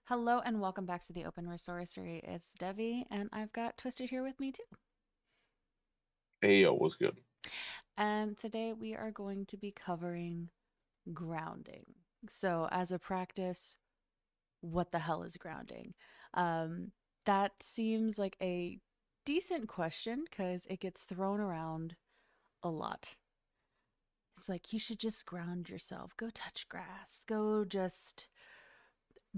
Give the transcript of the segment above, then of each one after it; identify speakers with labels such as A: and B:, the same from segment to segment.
A: Hello and welcome back to the Open Resourcery. It's Devi and I've got Twisted here with me too.
B: Hey, yo, what's good?
A: And today we are going to be covering grounding. So, as a practice, what the hell is grounding? Um, that seems like a decent question because it gets thrown around a lot. It's like you should just ground yourself, go touch grass, go just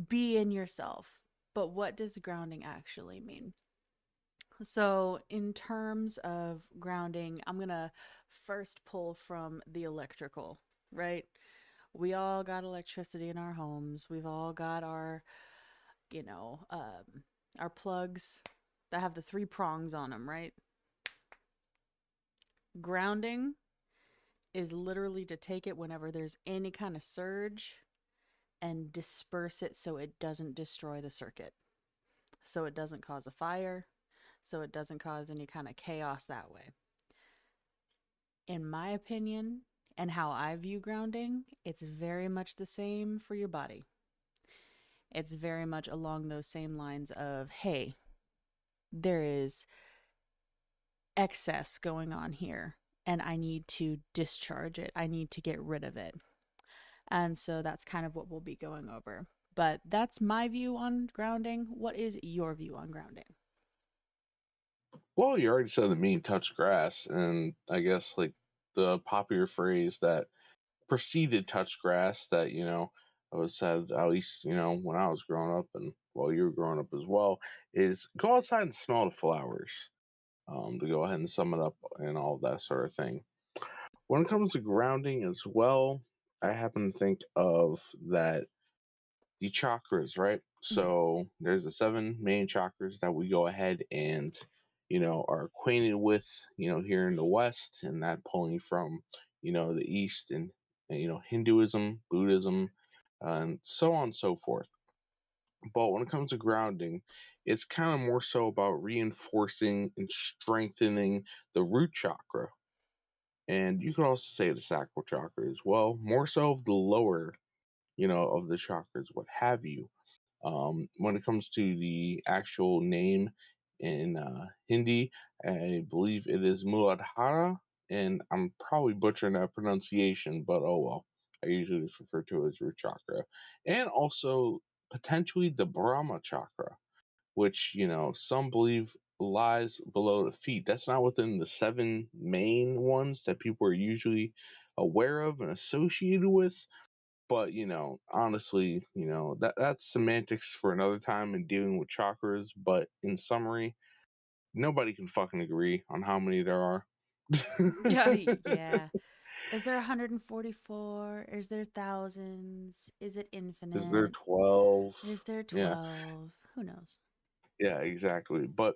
A: be in yourself. But what does grounding actually mean? So, in terms of grounding, I'm going to first pull from the electrical, right? We all got electricity in our homes. We've all got our, you know, our plugs that have the three prongs on them, right? Grounding is literally to take it whenever there's any kind of surge and disperse it so it doesn't destroy the circuit, so it doesn't cause a fire, so it doesn't cause any kind of chaos that way. In my opinion, and how I view grounding, it's very much the same for your body. It's very much along those same lines of, hey, there is excess going on here and I need to discharge it. I need to get rid of it. And so that's kind of what we'll be going over. But that's my view on grounding. What is your view on grounding?
B: Well, you already said the mean touch grass, and I guess like the popular phrase that preceded touch grass that, I was said at least, when I was growing up and while you were growing up as well, is go outside and smell the flowers. To go ahead and sum it up and all that sort of thing. When it comes to grounding as well, I happen to think of that the chakras, right?
A: Mm-hmm.
B: So there's the seven main chakras that we go ahead and, are acquainted with, here in the West, and that pulling from, the East and Hinduism, Buddhism, and so on and so forth. But when it comes to grounding, it's kind of more so about reinforcing and strengthening the root chakra. And you could also say the sacral chakra as well, more so of the lower, of the chakras, what have you. When it comes to the actual name in Hindi, I believe it is Muladhara, and I'm probably butchering that pronunciation, but oh well. I usually just refer to it as root chakra. And also potentially the Brahma chakra, which, some believe lies below the feet. That's not within the seven main ones that people are usually aware of and associated with, but honestly, that's semantics for another time in dealing with chakras. But in summary, nobody can fucking agree on how many there are.
A: Yeah, yeah. Is there 144? Is there thousands? Is it
B: Is there
A: infinite?
B: 12?
A: Is there
B: Yeah,
A: 12? Who knows?
B: yeah, exactly. But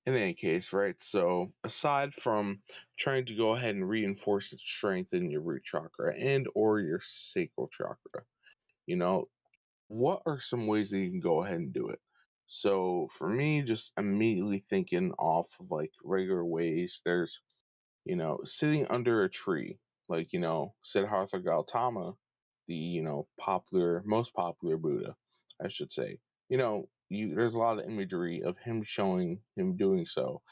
B: in any case, right? So aside from trying to go ahead and reinforce its strength in your root chakra and or your sacral chakra, you know, what are some ways that you can go ahead and do it? So for me, just immediately thinking off of like regular ways, there's, sitting under a tree, like, Siddhartha Gautama, the, most popular Buddha, I should say. There's a lot of imagery of him showing him doing so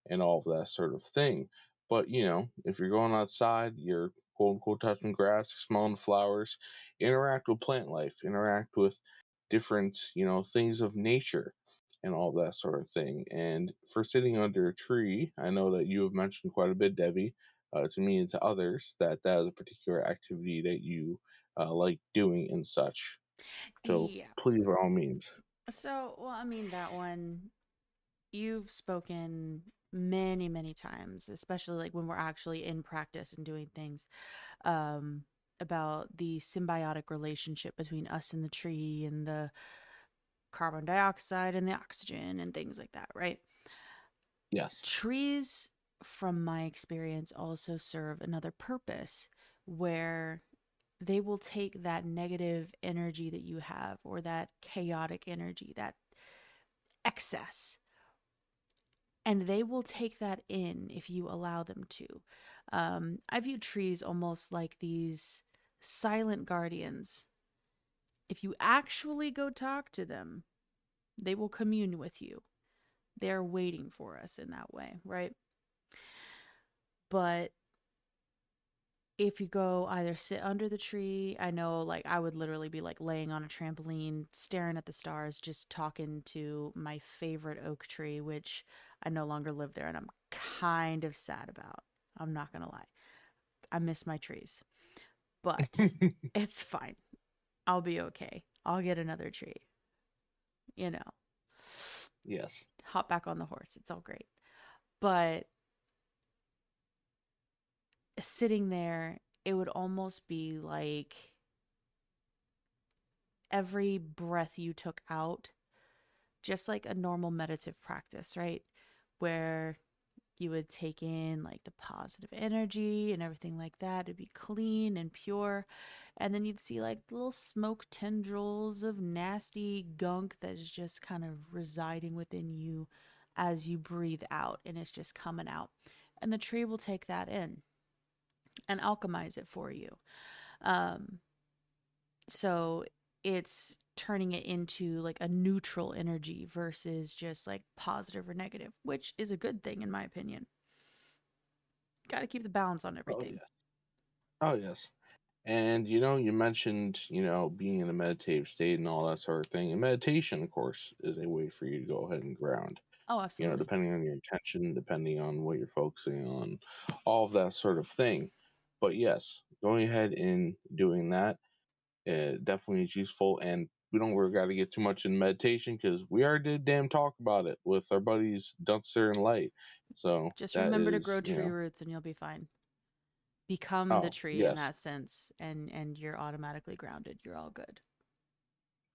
B: and all of that sort of thing. But, if you're going outside, you're quote unquote touching grass, smelling the flowers, interact with plant life, interact with different, things of nature and all that sort of thing. And for sitting under a tree, I know that you have mentioned quite a bit, Debbie, to me and to others, that that is a particular activity that you like doing and such. So
A: Yeah.
B: please, by all means.
A: So, well, I mean, that one, you've spoken many, many times, especially like when we're actually in practice and doing things, um, about the symbiotic relationship between us and the tree and the carbon dioxide and the oxygen and things like that, right?
B: Yes.
A: Trees, from my experience, also serve another purpose where they will take that negative energy that you have or that chaotic energy, that excess, and they will take that in if you allow them to. I view trees almost like these silent guardians If you actually go talk to them, they will commune with you. They're waiting for us in that way, right? But if you go either sit under the tree, I know like I would literally be like laying on a trampoline, staring at the stars, just talking to my favorite oak tree, which I no longer live there and I'm kind of sad about. I'm not going to lie. I miss my trees, but it's fine. I'll be okay. I'll get another tree, you know,
B: Yes.
A: hop back on the horse. It's all great. But sitting there, it would almost be like every breath you took out, just like a normal meditative practice, right? Where you would take in like the positive energy and everything like that. It'd be clean and pure. And then you'd see like little smoke tendrils of nasty gunk that is just kind of residing within you as you breathe out and it's just coming out. And the tree will take that in and alchemize it for you. Um, so it's turning it into like a neutral energy versus just like positive or negative, which is a good thing in my opinion. Got to keep the balance on
B: Oh
A: everything.
B: yes. Oh yes. And you mentioned, being in a meditative state and all that sort of thing. And meditation, of course, is a way for you to go ahead and ground.
A: Oh, absolutely.
B: Depending on your intention, depending on what you're focusing on, all of that sort of thing. But yes, going ahead and doing that definitely is useful. And we don't really got to get too much in meditation because we already did damn talk about it with our buddies Dunster and Light. So
A: Just
B: that
A: remember to
B: is,
A: grow tree roots and you'll be fine. Become the
B: oh,
A: tree in
B: yes.
A: that sense and you're automatically grounded. You're all good.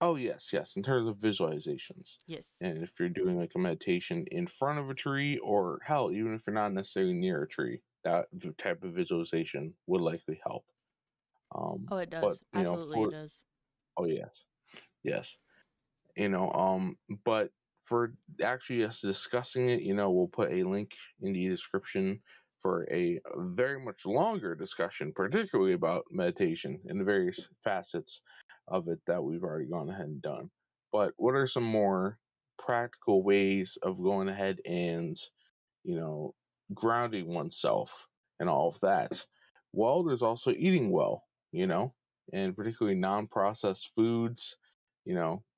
B: Oh, yes, yes, in terms of visualizations.
A: Yes.
B: And if you're doing like a meditation in front of a tree, or hell, even if you're not necessarily near a tree, that type of visualization would likely help.
A: Oh, it
B: But
A: does. Absolutely it
B: for
A: does.
B: oh yes, yes, you know, um, but for actually us discussing it, we'll put a link in the description for a very much longer discussion, particularly about meditation and the various facets of it that we've already gone ahead and done. But what are some more practical ways of going ahead and you know, grounding oneself and all of that. Well, there's also eating well, and particularly non processed foods,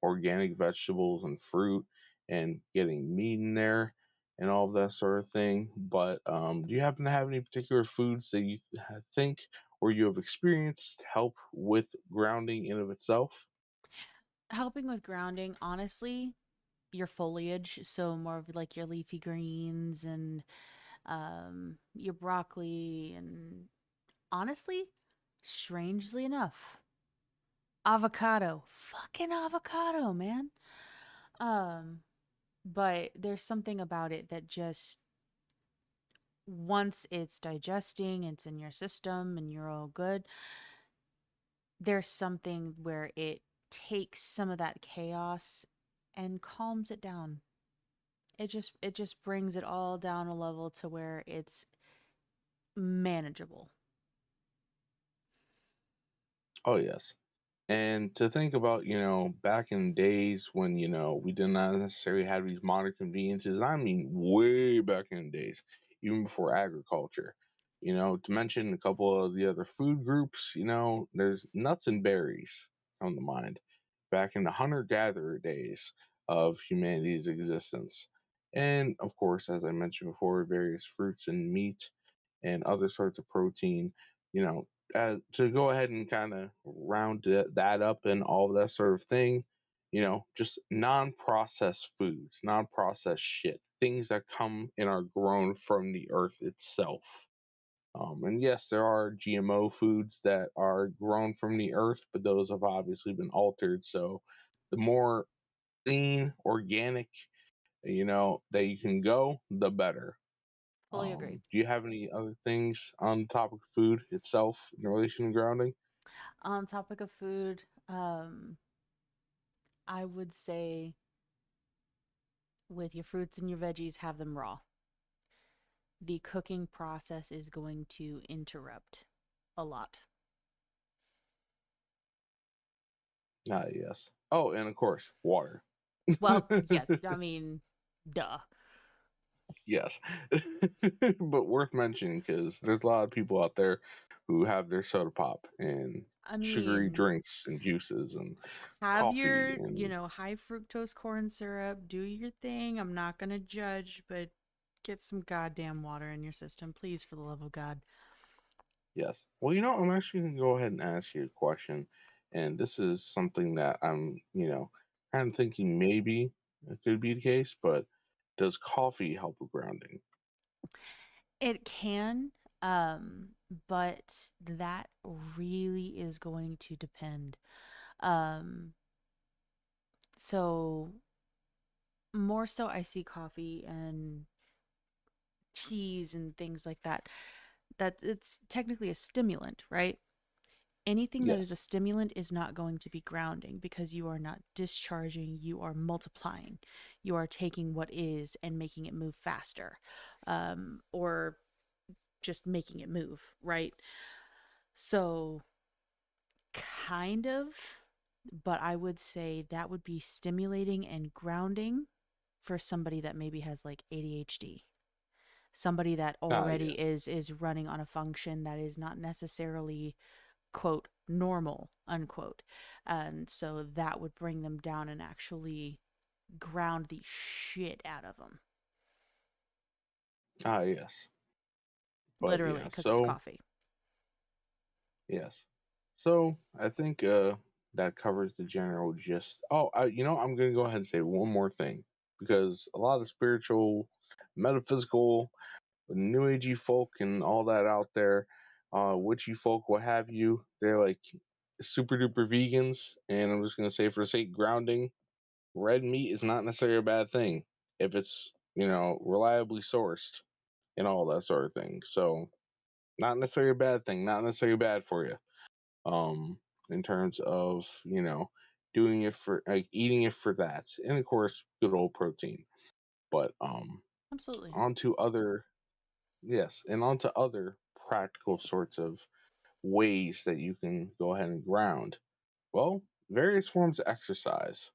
B: organic vegetables and fruit, and getting meat in there and all of that sort of thing. But do you happen to have any particular foods that you think or you have experienced help with grounding in of itself?
A: Helping with grounding, honestly, your foliage, so more of like your leafy greens and your broccoli and honestly, strangely enough, avocado. Fucking avocado, man. Um, but there's something about it that just once it's digesting, it's in your system and you're all good, there's something where it takes some of that chaos and calms it down. It just brings it all down a level to where it's manageable.
B: Oh, yes. And to think about, back in days when, we did not necessarily have these modern conveniences, and I mean way back in the days, even before agriculture, to mention a couple of the other food groups, there's nuts and berries on the mind back in the hunter gatherer days of humanity's existence. And of course, as I mentioned before, various fruits and meat and other sorts of protein, you know, to go ahead and kind of round that up and all of that sort of thing, just non-processed foods, non-processed shit, things that come and are grown from the earth itself. And yes, there are GMO foods that are grown from the earth, but those have obviously been altered. So the more clean, organic, that you can go, the better.
A: Fully agree.
B: Do you have any other things on the topic of food itself in relation to grounding?
A: On topic of food, I would say with your fruits and your veggies, have them raw. The cooking process is going to interrupt a lot.
B: Yes. Oh, and of course, water.
A: Well, yeah, I mean, duh.
B: Yes. But worth mentioning because there's a lot of people out there who have their soda pop and
A: I
B: sugary
A: mean,
B: drinks and juices and
A: have
B: coffee
A: your,
B: and
A: high fructose corn syrup, do your thing. I'm not going to judge, but get some goddamn water in your system, please, for the love of God.
B: yes. Well, I'm actually gonna go ahead and ask you a question, and this is something that I'm, kind of thinking maybe it could be the case, but does coffee help with grounding?
A: It can, um, but that really is going to depend. Um, so more so I see coffee and teas and things like that. That it's technically a stimulant, right? Anything that is
B: Yes.
A: a stimulant is not going to be grounding because you are not discharging, you are multiplying. You are taking what is and making it move faster, or just making it move, right? So, kind of, but I would say that would be stimulating and grounding for somebody that maybe has like ADHD. Somebody that already
B: Yes.
A: is running on a function that is not necessarily quote normal unquote, and so that would bring them down and actually ground the shit out of them,
B: Yes. But
A: literally,
B: yeah,
A: because it's
B: so
A: coffee.
B: yes. So I think that covers the general gist. Oh, I'm gonna go ahead and say one more thing because a lot of spiritual, metaphysical, new agey folk and all that out there, witchy folk, what have you, they're like super duper vegans. And I'm just gonna say, for the sake of grounding, red meat is not necessarily a bad thing if it's reliably sourced and all that sort of thing. So not necessarily a bad thing, not necessarily bad for you. Um, in terms of doing it for like eating it for that, and of course good old protein. But
A: Absolutely.
B: on to other yes, and on to other practical sorts of ways that you can go ahead and ground. Well, various forms of exercise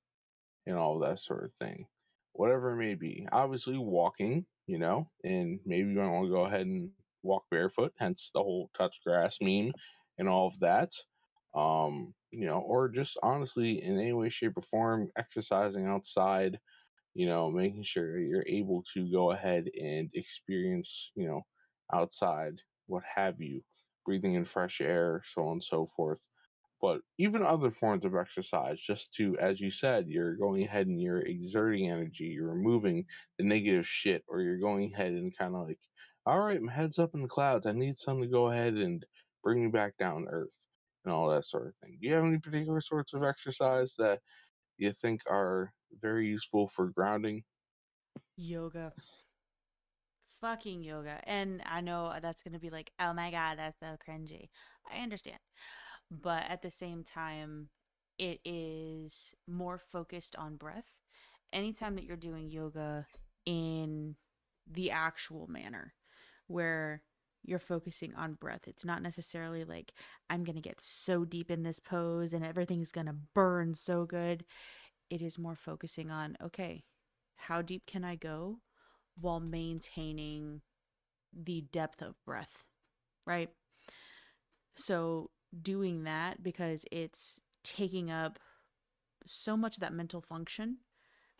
B: and all that sort of thing, whatever it may be. Obviously, walking, and maybe you might want to go ahead and walk barefoot, hence the whole touch grass meme and all of that. Or just honestly, in any way, shape, or form, exercising outside, making sure you're able to go ahead and experience, outside, what have you, breathing in fresh air, so on and so forth. But even other forms of exercise, just to, as you said, you're going ahead and you're exerting energy, you're removing the negative shit, or you're going ahead and kind of like, all right, my head's up in the clouds. I need something to go ahead and bring me back down to earth and all that sort of thing. Do you have any particular sorts of exercise that you think are very useful for grounding?
A: Yoga. Fucking yoga. And I know that's going to be like, oh my God, that's so cringy. I understand. But at the same time, it is more focused on breath. Anytime that you're doing yoga in the actual manner, where you're focusing on breath, it's not necessarily like, I'm going to get so deep in this pose and everything's going to burn so good. It is more focusing on, okay, how deep can I go while maintaining the depth of breath, right? So doing that because it's taking up so much of that mental function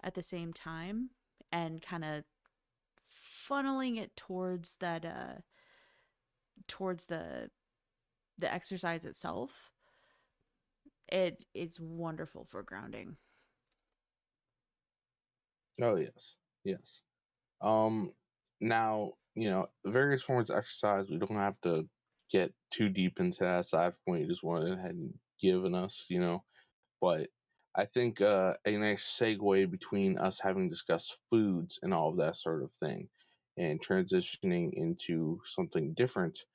A: at the same time and kind of funneling it towards that towards the exercise itself. It's wonderful for grounding.
B: Oh yes, yes. Um, Now, various forms of exercise, we don't have to get too deep into that side point you just went ahead and given us, but I think a nice segue between us having discussed foods and all of that sort of thing and transitioning into something different,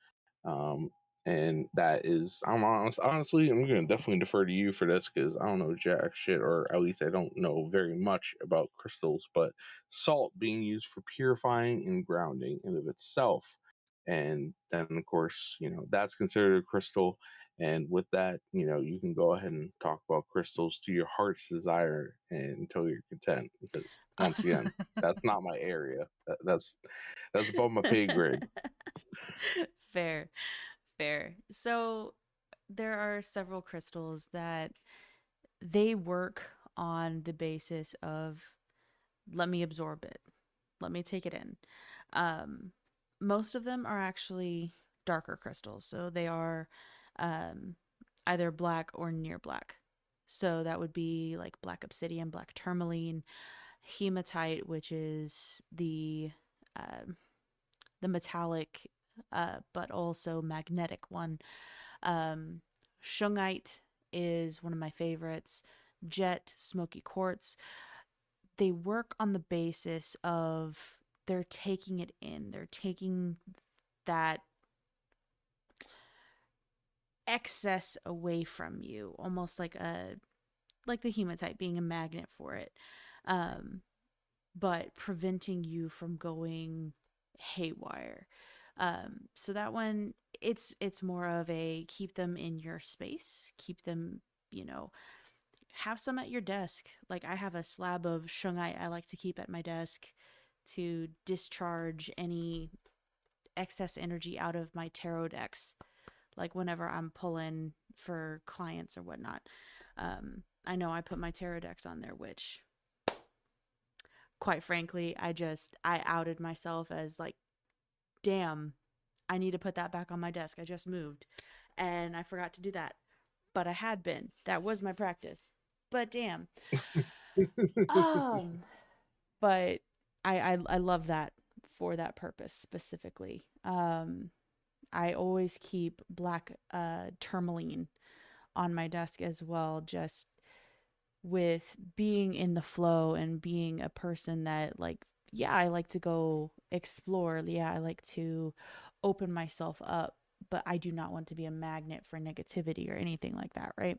B: um, and that is, honestly, I'm going to definitely defer to you for this because I don't know jack shit, or at least I don't know very much about crystals, but salt being used for purifying and grounding in of itself. And then, of course, that's considered a crystal. And with that, you can go ahead and talk about crystals to your heart's desire and until you're content. Because once again, that's not my area. That's above my pay grade.
A: Fair, fair. So there are several crystals that they work on the basis of let me absorb it, let me take it in. Um, Most of them are actually darker crystals, so they are um, either black or near black. So that would be like black obsidian, black tourmaline, hematite, which is um the metallic but also magnetic one. Um, Shungite is one of my favorites. Jet, smoky quartz. They work on the basis of they're taking it in. They're taking that excess away from you, almost like the hematite being a magnet for it, um, but preventing you from going haywire. So that one, it's more of a keep them in your space, keep them, you know, have some at your desk. Like I have a slab of shungite I like to keep at my desk to discharge any excess energy out of my tarot decks. Like whenever I'm pulling for clients or whatnot. I know I put my tarot decks on there, which quite frankly, I outed myself as like, damn, I need to put that back on my desk. I just moved and I forgot to do that. But I had been. That was my practice. But damn. Um but I love that for that purpose specifically. I always keep black tourmaline on my desk as well, just with being in the flow and being a person that like, yeah, I like to go explore. Yeah, I like to open myself up, but I do not want to be a magnet for negativity or anything like that, right?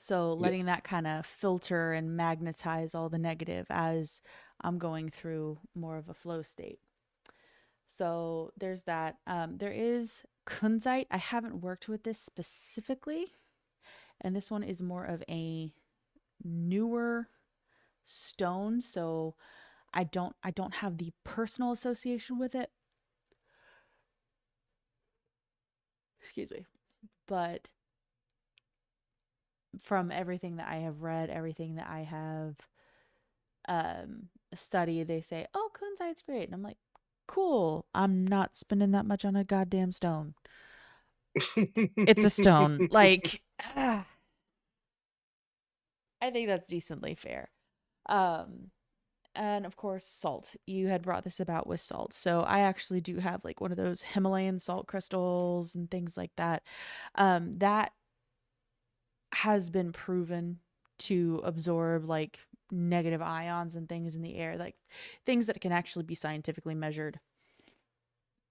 A: So letting
B: Yes.
A: that kind of filter and magnetize all the negative as I'm going through more of a flow state. So there's that. There is kunzite. I haven't worked with this specifically, and this one is more of a newer stone, so I don't have the personal association with it. Excuse me. But from everything that I have read, everything that I have studied, they say, "Oh, kunzite's great." And I'm like, "Cool. I'm not spending that much on a goddamn stone. It's a stone." Like, ah, I think that's decently fair. Um and of course salt, you had brought this about with salt, so I actually do have like one of those Himalayan salt crystals and things like that, that has been proven to absorb like negative ions and things in the air, like things that can actually be scientifically measured,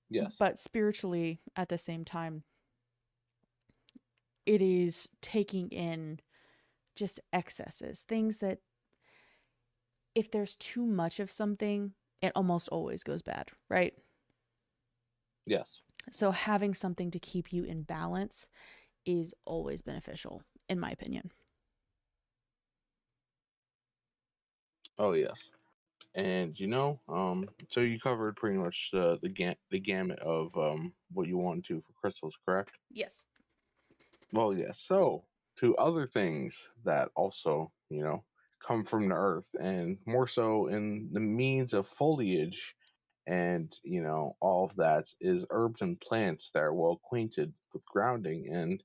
B: Yes.
A: but spiritually at the same time it is taking in just excesses, things that if there's too much of something it almost always goes bad, right?
B: Yes.
A: So having something to keep you in balance is always beneficial, in my opinion.
B: Oh yes. And so you covered pretty much the gamut of what you want to for crystals, correct?
A: Yes.
B: Well, yes. So to other things that also come from the earth, and more so in the means of foliage, and all of that is herbs and plants that are well acquainted with grounding. And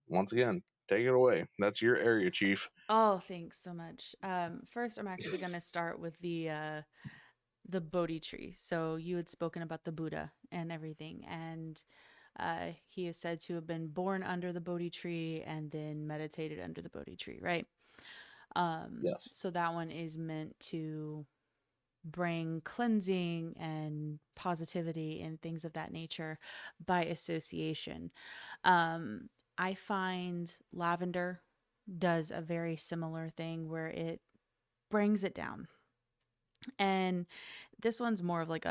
B: once again, take it away. That's your area, Chief.
A: Oh, thanks so much. First, I'm actually going to start with the Bodhi tree. So you had spoken about the Buddha and everything, and he is said to have been born under the Bodhi tree and then meditated under the Bodhi tree, right?
B: Yes.
A: So that one is meant to bring cleansing and positivity and things of that nature by association. Um, I find lavender does a very similar thing where it brings it down. And this one's more of like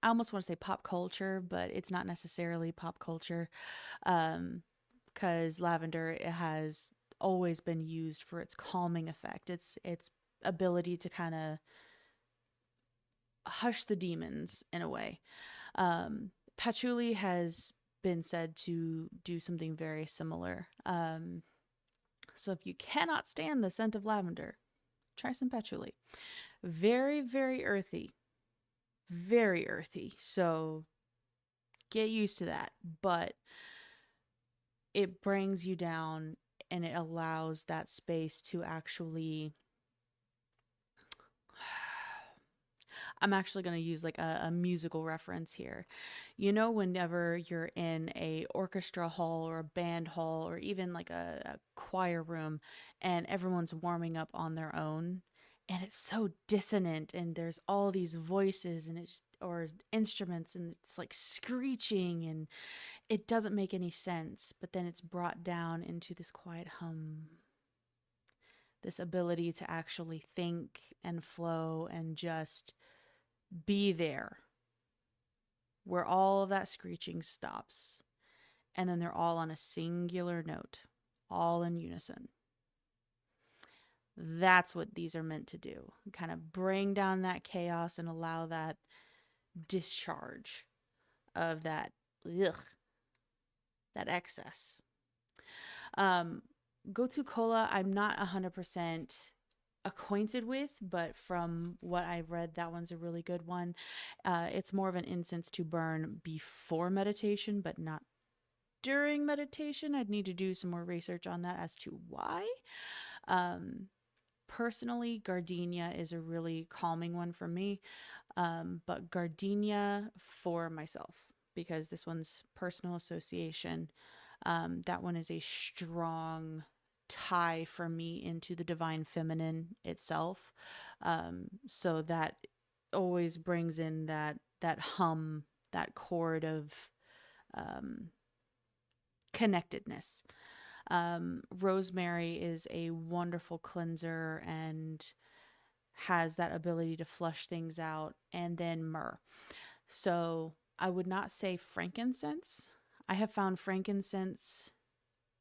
A: I almost want to say pop culture, but it's not necessarily pop culture. Um, because lavender it has always been used for its calming effect. Its ability to kind of hush the demons in a way. Patchouli has been said to do something very similar. So if you cannot stand the scent of lavender, try some patchouli. Very, very earthy. Very earthy. So get used to that. But it brings you down and it allows that space to actually I'm actually going to use like a musical reference here. You know, whenever you're in a orchestra hall or a band hall or even like a choir room and everyone's warming up on their own and it's so dissonant and there's all these voices and it's or instruments and it's like screeching and it doesn't make any sense, but then it's brought down into this quiet hum, this ability to actually think and flow and just be there where all of that screeching stops. And then they're all on a singular note, all in unison. That's what these are meant to do. Kind of bring down that chaos and allow that discharge of ugh, that excess. Um, Gotu Kola, I'm not 100% acquainted with, but from what I've read, that one's a really good one. It's more of an incense to burn before meditation, but not during meditation. I'd need to do some more research on that as to why. Um, Personally, gardenia is a really calming one for me, but gardenia for myself because this one's personal association. That one is a strong tie for me into the divine feminine itself. So that always brings in that hum, that chord of um, connectedness. Rosemary is a wonderful cleanser and has that ability to flush things out, and then myrrh. So I would not say frankincense. I have found frankincense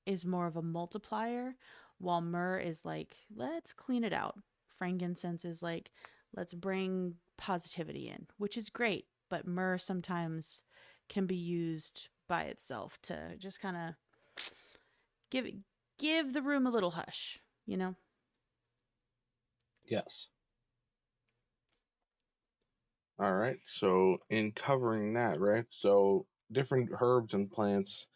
A: is more of a multiplier, while myrrh is like, let's clean it out. Frankincense is like, let's bring positivity in, which is great, but myrrh sometimes can be used by itself to just kind of give give the room a little hush, you know?
B: Yes. All right. So in covering that, right? So different herbs and plants,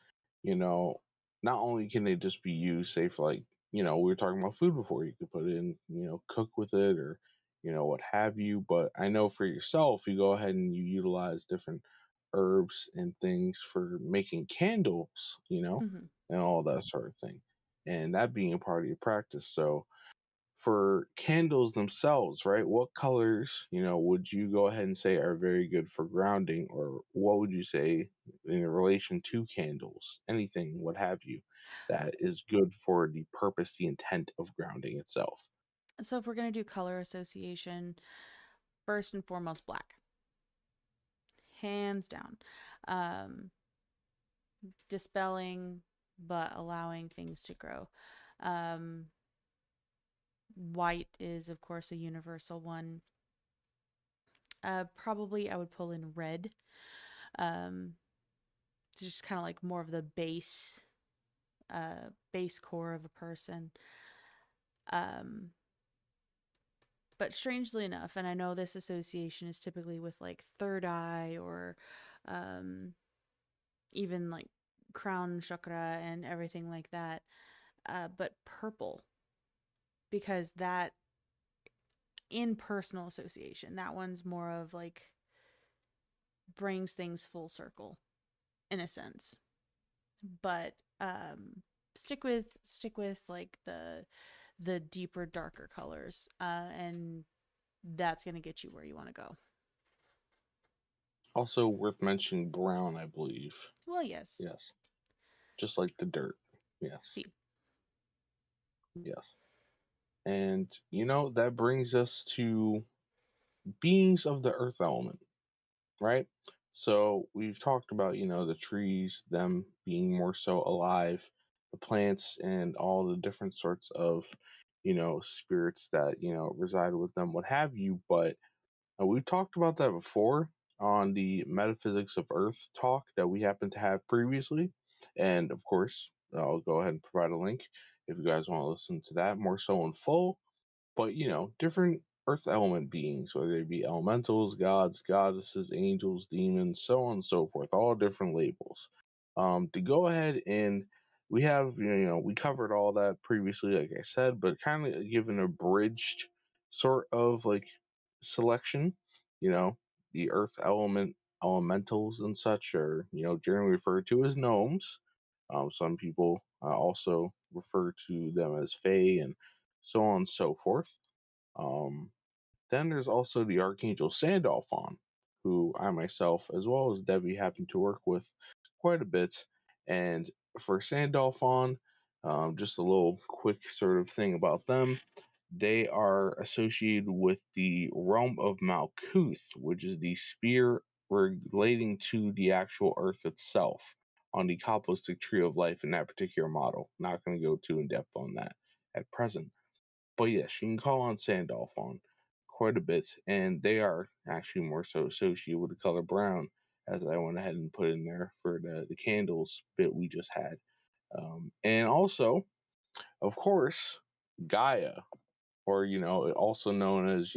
B: you know, not only can they just be used, say for like, we were talking about food before, you could put it in, cook with it or, what have you. But I know for yourself, you go ahead and you utilize different herbs and things for making candles,
A: Mm-hmm.
B: and all that sort of thing. And that being a part of your practice. So for candles themselves, right? What colors, would you go ahead and say are very good for grounding, or what would you say in relation to candles, anything, what have you, that is good for the purpose, the intent of grounding itself?
A: So if we're going to do color association, first and foremost, black. Hands down. Um, Dispelling, but allowing things to grow. Um, White is, of course, a universal one. Probably I would pull in red. Um, it's just kind of like more of the base core of a person. Um, but strangely enough, and I know this association is typically with like third eye or um, even like crown chakra and everything like that. But purple, because that in personal association, that one's more of like brings things full circle in a sense. But stick with like the deeper, darker colors, and that's gonna get you where you want to go.
B: Also worth mentioning brown, I believe.
A: Well, yes.
B: Yes. Just like the dirt. Yes.
A: See,
B: Yes. And that brings us to beings of the earth element, right? So we've talked about, the trees, them being more so alive, the plants, and all the different sorts of, spirits that, reside with them, what have you. But we've talked about that before on the Metaphysics of Earth talk that we happened to have previously. And of course, I'll go ahead and provide a link if you guys want to listen to that more so in full. But different earth element beings, whether they be elementals, gods, goddesses, angels, demons, so on and so forth, all different labels. To go ahead and we have, we covered all that previously, like I said, but kind of give an abridged sort of like selection. You know, the earth elementals and such are, generally referred to as gnomes. Some people also refer to them as fae and so on and so forth. Um, then there's also the Archangel Sandalphon, who I myself, as well as Debbie, happen to work with quite a bit. And for Sandalphon, just a little quick sort of thing about them. They are associated with the realm of Malkuth, which is the sphere relating to the actual Earth itself on the Kabbalistic tree of life in that particular model. Not going to go too in depth on that at present. But yes, you can call on Sandalphon quite a bit, and they are actually more so associated with the color brown, as I went ahead and put in there for the candles bit we just had. And also, of course, Gaia, or also known as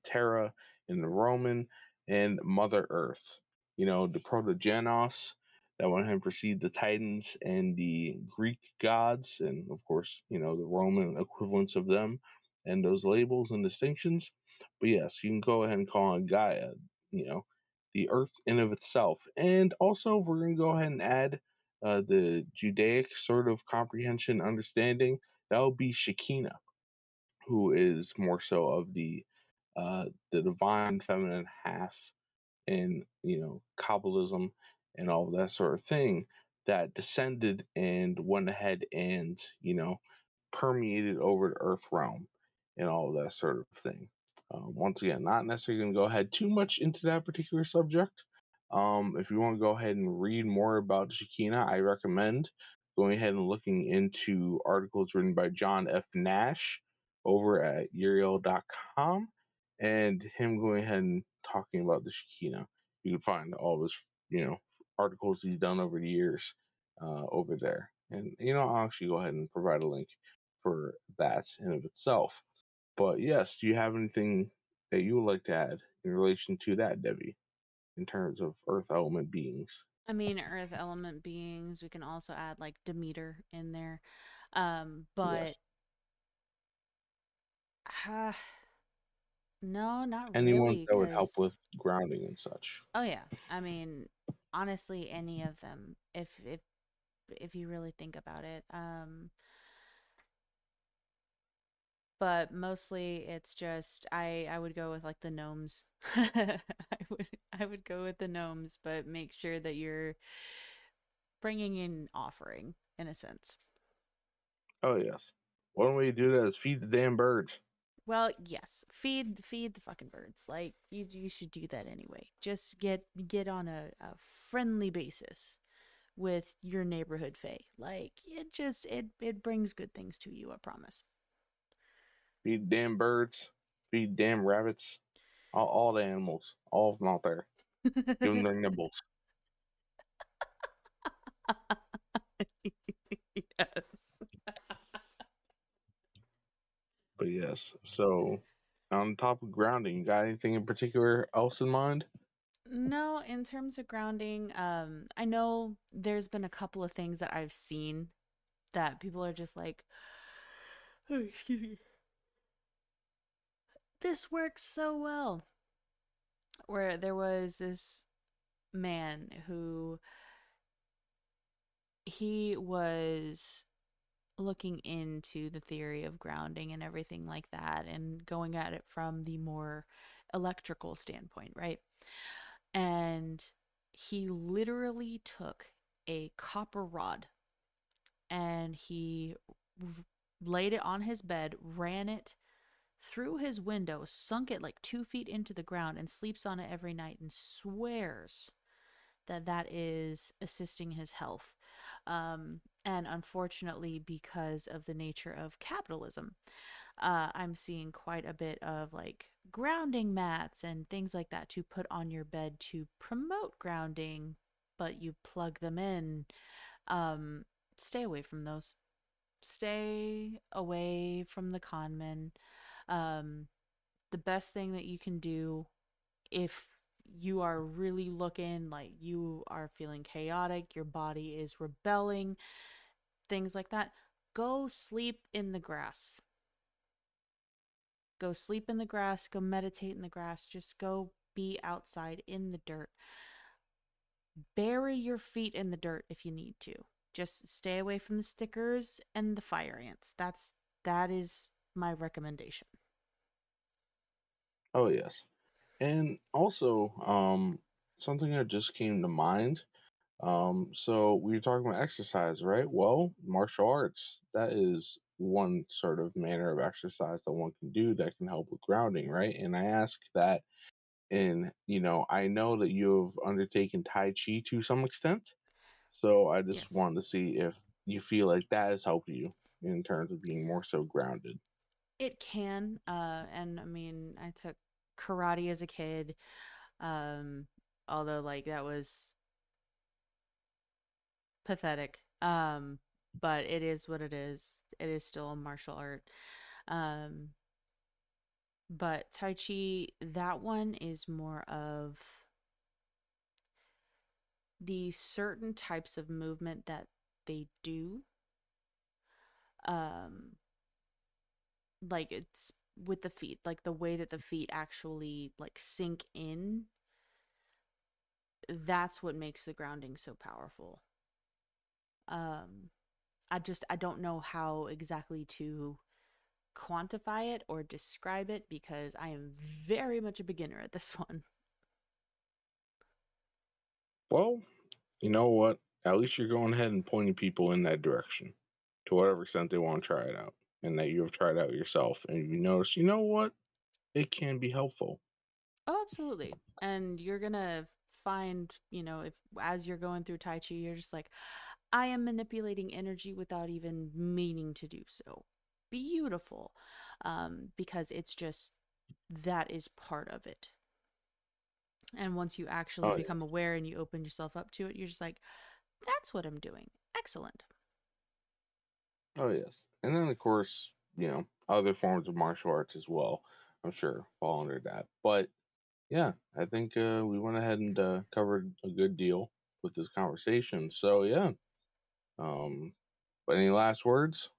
B: Terra in the Roman, and Mother Earth. The Protogenos that went ahead and precede the Titans and the Greek gods, and of course the Roman equivalents of them, and those labels and distinctions. But yes, you can go ahead and call on Gaia. You know, the Earth in of itself, and also we're gonna go ahead and add the Judaic sort of comprehension understanding. That would be Shekinah, who is more so of the divine feminine half in Kabbalism and all of that sort of thing that descended and went ahead and permeated over the Earth realm and all of that sort of thing. Once again, not necessarily going to go ahead too much into that particular subject. If you want to go ahead and read more about Shekinah, I recommend going ahead and looking into articles written by John F. Nash over at Uriel.com and him going ahead and talking about the Shekinah. You can find all of his, articles he's done over the years over there. And, I'll actually go ahead and provide a link for that in of itself. But yes, do you have anything that you would like to add in relation to that, Debbie, in terms of earth element beings?
A: I mean, earth element beings. We can also add like Demeter in there. But
B: Yes.
A: uh, no, not
B: Anyone
A: really,
B: that would help
A: because
B: with grounding and such.
A: oh yeah, I mean, honestly, any of them. If you really think about it, but mostly it's just I would go with like the gnomes. would I would go with the gnomes, but make sure that you're bringing in offering in a sense.
B: Oh yes. One way to do that is feed the damn birds.
A: Well, yes, feed the fucking birds. Like you should do that anyway. Just get on a friendly basis with your neighborhood fae. Like it brings good things to you, I promise.
B: Feed damn birds. Feed damn rabbits. All the animals. All of them out there. Give them their nibbles.
A: Yes.
B: But yes. So on top of grounding, you got anything in particular else in mind?
A: No, in terms of grounding, I know there's been a couple of things that I've seen that people are just like, oh, excuse me, this works so well. Where there was this man who he was looking into the theory of grounding and everything like that and going at it from the more electrical standpoint, right? And he literally took a copper rod and he laid it on his bed, ran it through his window, sunk it like 2 feet into the ground, and sleeps on it every night and swears that that is assisting his health. And unfortunately, because of the nature of capitalism, I'm seeing quite a bit of like grounding mats and things like that to put on your bed to promote grounding, but you plug them in. Um, Stay away from those. Stay away from the conmen. Um, the best thing that you can do if you are really looking like you are feeling chaotic, your body is rebelling, things like that, go sleep in the grass. Go sleep in the grass, go meditate in the grass, just go be outside in the dirt. Bury your feet in the dirt if you need to. Just stay away from the stickers and the fire ants. That is my recommendation.
B: Oh yes. And also, something that just came to mind. So we were talking about exercise, right? Well, martial arts, that is one sort of manner of exercise that one can do that can help with grounding, right? And I ask that, and I know that you have undertaken Tai Chi to some extent. So I just
A: Yes.
B: wanted to see if you feel like that has helped you in terms of being more so grounded.
A: It can and I mean, I took karate as a kid. Um Although like that was pathetic. But it is what it is. It is still a martial art. Um but Tai Chi, that one is more of the certain types of movement that they do. Um like it's with the feet, like the way that the feet actually like sink in, that's what makes the grounding so powerful. Um I don't know how exactly to quantify it or describe it because I am very much a beginner at this one.
B: Well, you know what? At least you're going ahead and pointing people in that direction to whatever extent they want to try it out, and that you have tried out yourself, and you notice, you know what? It can be helpful.
A: Oh, absolutely. And you're gonna find, if as you're going through Tai Chi, you're just like, I am manipulating energy without even meaning to do so. Beautiful. Because it's just that is part of it. And once you actually
B: Oh yeah.
A: become aware and you open yourself up to it, you're just like, that's what I'm doing. Excellent.
B: Oh yes. And then of course, other forms of martial arts as well. I'm sure fall under that. But yeah, I think we went ahead and covered a good deal with this conversation. So yeah. Um, but any last words?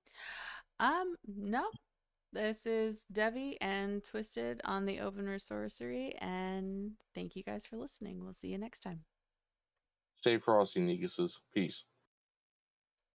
A: No. This is Devi and Twisted on the Open Sorcery, and thank you guys for listening. We'll see you next time.
B: Stay frosty, Neguses. Peace.